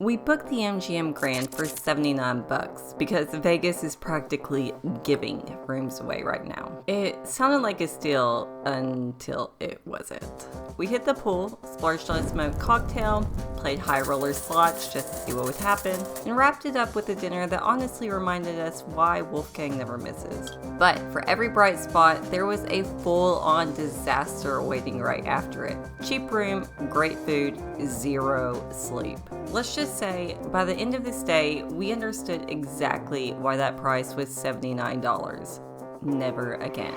We booked the MGM Grand for 79 bucks because Vegas is practically giving rooms away right now. It sounded like a steal until it wasn't. We hit the pool, splurged on a smoked cocktail, played high roller slots just to see what would happen, and wrapped it up with a dinner that honestly reminded us why Wolfgang never misses. But for every bright spot, there was a full-on disaster awaiting right after it. Cheap room, great food, zero sleep. Let's just say, by the end of this day, we understood exactly why that price was $79. Never again.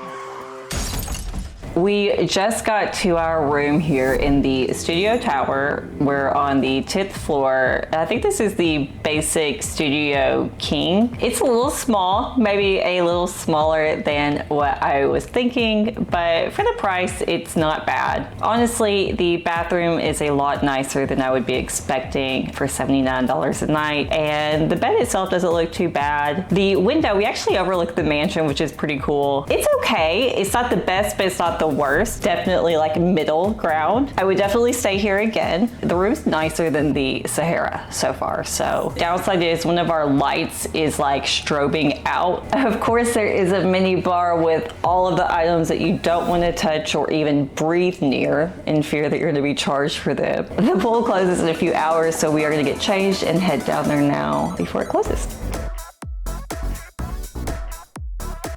We just got to our room here in the studio tower. We're on the 10th floor. I think this is the basic studio king. It's a little small, maybe a little smaller than what I was thinking, but for the price, it's not bad. Honestly, the bathroom is a lot nicer than I would be expecting for $79 a night, and the bed itself doesn't look too bad. The window, we actually overlook the mansion, which is pretty cool. It's okay. It's not the best, but it's not the worst. Definitely like middle ground. I would definitely stay here again. The room's nicer than the Sahara so far. So downside is one of our lights is like strobing out. Of course, there is a mini bar with all of the items that you don't want to touch or even breathe near in fear that you're going to be charged for them. The pool closes in a few hours, so we are going to get changed and head down there now before it closes.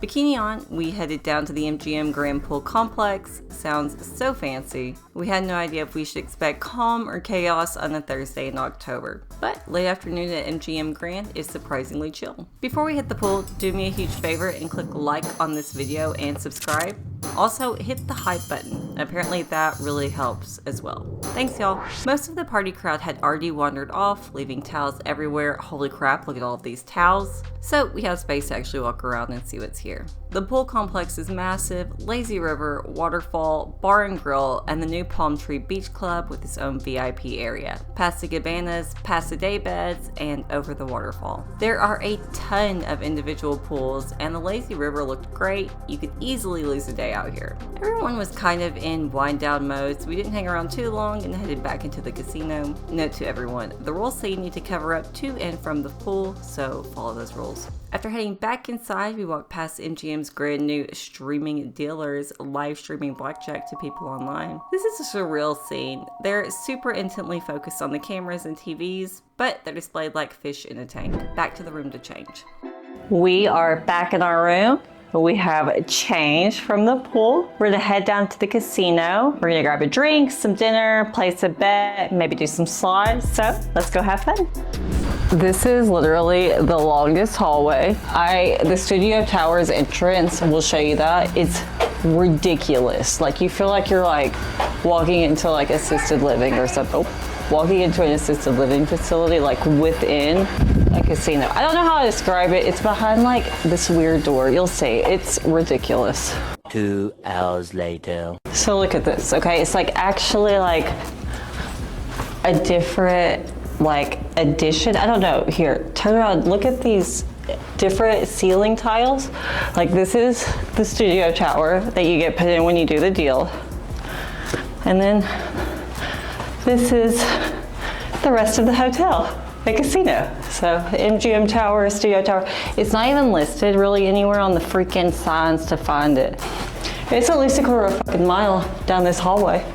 Bikini on, we headed down to the MGM Grand Pool Complex. Sounds so fancy. We had no idea if we should expect calm or chaos on a Thursday in October. But late afternoon at MGM Grand is surprisingly chill. Before we hit the pool, do me a huge favor and click like on this video and subscribe. Also, hit the hype button. Apparently that really helps as well. Thanks, y'all. Most of the party crowd had already wandered off, leaving towels everywhere. Holy crap, look at all of these towels. So we have space to actually walk around and see what's here. The pool complex is massive, lazy river, waterfall, bar and grill, and the new Palm Tree Beach Club with its own VIP area. Past the cabanas, past the day beds, and over the waterfall. There are a ton of individual pools, and the lazy river looked great. You could easily lose a day out here. Everyone was kind of in wind down mode, so we didn't hang around too long and headed back into the casino. Note to everyone, the rules say you need to cover up to and from the pool, so follow those rules. After heading back inside, we walked past MGM's grand new streaming dealers live streaming blackjack to people online. This is a surreal scene. They're super intently focused on the cameras and TVs, but they're displayed like fish in a tank. Back to the room to change. We are back in our room. We have changed from the pool. We're gonna head down to the casino. We're gonna grab a drink, some dinner, place a bet, maybe do some slots. So let's go have fun. This is literally the longest hallway. The studio tower's entrance will show you that. It's ridiculous. Like you feel like you're like walking into like assisted living or something. Walking into an assisted living facility like within a casino. I don't know how to describe it. It's behind like this weird door. You'll see. It's ridiculous. 2 hours later. So look at this, okay? It's like actually like a different like addition. I don't know. Here, turn around. Look at these different ceiling tiles. Like this is the studio tower that you get put in when you do the deal. And then this is the rest of the hotel, the casino. So MGM Tower, Studio Tower. It's not even listed really anywhere on the freaking signs to find it. It's at least a quarter of a fucking mile down this hallway.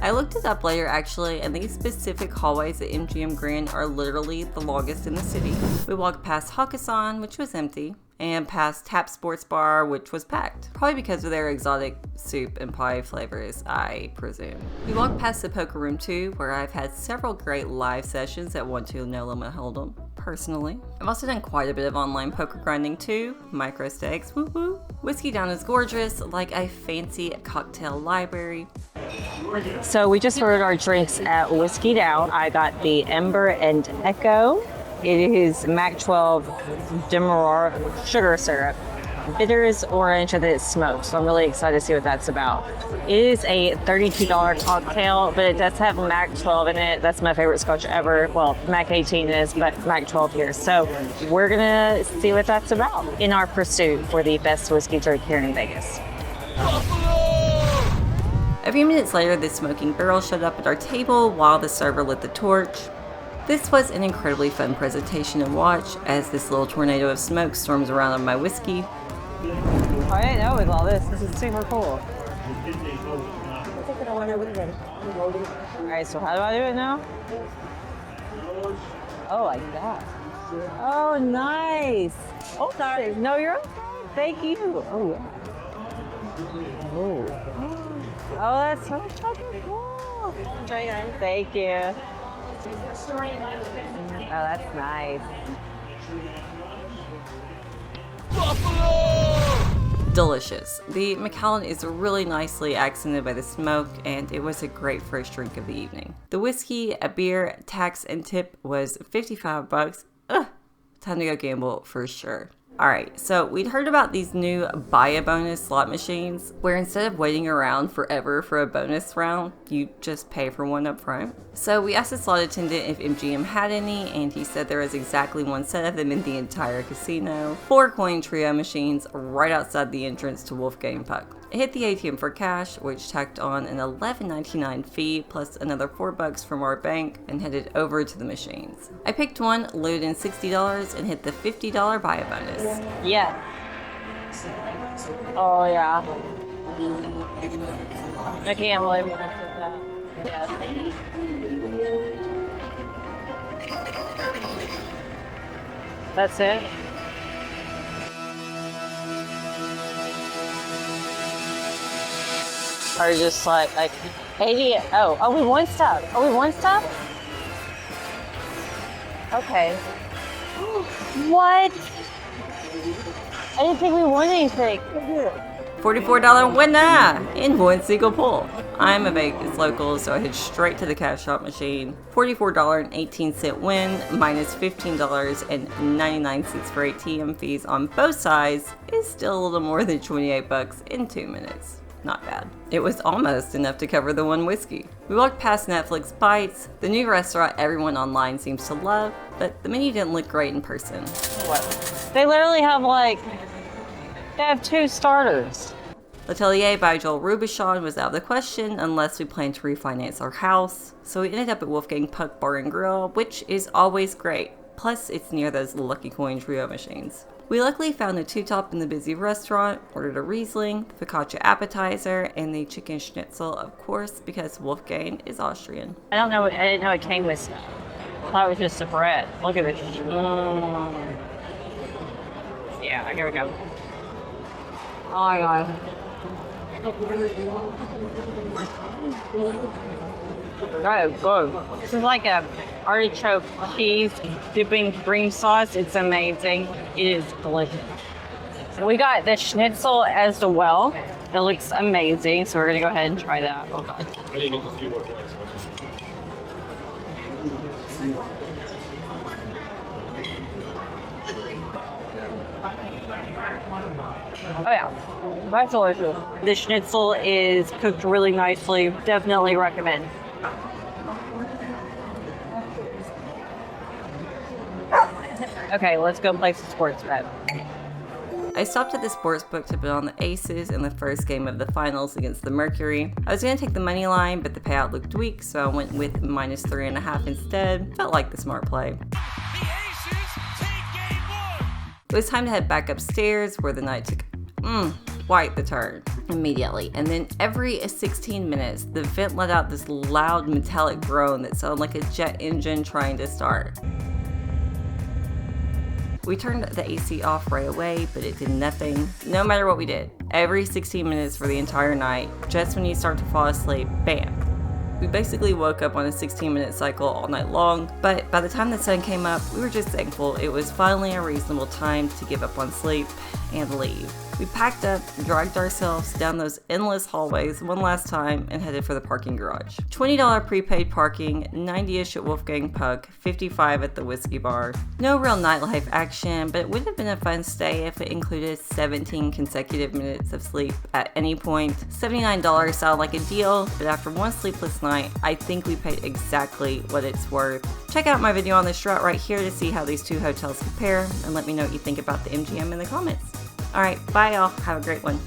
I looked it up later actually, and these specific hallways at MGM Grand are literally the longest in the city. We walked past Hakkasan, which was empty, and past Tap Sports Bar, which was packed. Probably because of their exotic soup and pie flavors, I presume. We walked past the poker room too, where I've had several great live sessions at 1-2 No Limit Hold'em, personally. I've also done quite a bit of online poker grinding too, micro stakes, woo woo. Whiskey Down is gorgeous, like a fancy cocktail library. So we just ordered our drinks at Whiskey Down. I got the Ember and Echo. It is Mac 12 Demerara sugar syrup. Bitter is orange and then it's smoked, so I'm really excited to see what that's about. It is a $32 cocktail, but it does have Mac 12 in it. That's my favorite scotch ever. Well, Mac 18 is, but Mac 12 here. So we're gonna see what that's about in our pursuit for the best whiskey drink here in Vegas. A few minutes later, the smoking barrel showed up at our table while the server lit the torch. This was an incredibly fun presentation to watch as this little tornado of smoke storms around on my whiskey. I didn't know it was all this. This is super cool. Alright, so how do I do it now? Oh, like that. Oh, nice. Oh, sorry. No, you're okay. Thank you. Oh, yeah. Oh. Oh, that's so fucking cool. Thank you. Oh, that's nice. Delicious. The Macallan is really nicely accented by the smoke, and it was a great first drink of the evening. The whiskey, a beer, tax, and tip was $55. Ugh, time to go gamble for sure. Alright, so we'd heard about these new buy a bonus slot machines, where instead of waiting around forever for a bonus round, you just pay for one up front. So we asked the slot attendant if MGM had any, and he said there was exactly one set of them in the entire casino. 4 coin trio machines right outside the entrance to Wolfgang Puck. I hit the ATM for cash, which tacked on an $11.99 fee plus another $4 from our bank, and headed over to the machines. I picked one, loaded in $60, and hit the $50 buy a bonus. Yeah. Oh, yeah. I can't believe it. Yeah. That's it? Or just like 80. Oh, we one stop. Are we one stop? Okay. What? I didn't think we won anything. $44 winner in one single pull. I'm a Vegas local, so I head straight to the cash shop machine. $44.18 win minus $15.99 for ATM fees on both sides is still a little more than $28 in 2 minutes. Not bad. It was almost enough to cover the one whiskey. We walked past Netflix Bites, the new restaurant everyone online seems to love, but the menu didn't look great in person. What? They literally have they have 2 starters. L'Atelier by Joel Robuchon was out of the question unless we planned to refinance our house, so we ended up at Wolfgang Puck Bar Grill, which is always great. Plus, it's near those lucky coin trio machines. We luckily found a 2-top in the busy restaurant, ordered a Riesling, the focaccia appetizer, and the chicken schnitzel, of course, because Wolfgang is Austrian. I didn't know it came with. I thought it was just a bread. Look at it. Yeah, here we go. Oh my god. That is good. This is like a artichoke cheese dipping cream sauce. It's amazing. It is delicious. We got the schnitzel as well. It looks amazing, so we're gonna go ahead and try that. Oh god. Oh yeah, that's delicious. The schnitzel is cooked really nicely. Definitely recommend. Okay, let's go play some sports bet. I stopped at the sportsbook to bet on the Aces in the first game of the finals against the Mercury. I was going to take the money line, but the payout looked weak, so I went with minus 3.5 instead. Felt like the smart play. The Aces take game 1. It was time to head back upstairs, where the night took quite the turn immediately. And then every 16 minutes, the vent let out this loud metallic groan that sounded like a jet engine trying to start. We turned the AC off right away, but it did nothing. No matter what we did, every 16 minutes for the entire night, just when you start to fall asleep, bam. We basically woke up on a 16-minute cycle all night long, but by the time the sun came up, we were just thankful it was finally a reasonable time to give up on sleep and leave. We packed up, dragged ourselves down those endless hallways one last time, and headed for the parking garage. $20 prepaid parking, 90-ish at Wolfgang Puck, $55 at the whiskey bar. No real nightlife action, but it would have been a fun stay if it included 17 consecutive minutes of sleep at any point. $79 sounded like a deal, but after one sleepless night, I think we paid exactly what it's worth. Check out my video on this route right here to see how these two hotels compare, and let me know what you think about the MGM in the comments. Alright, bye y'all. Have a great one.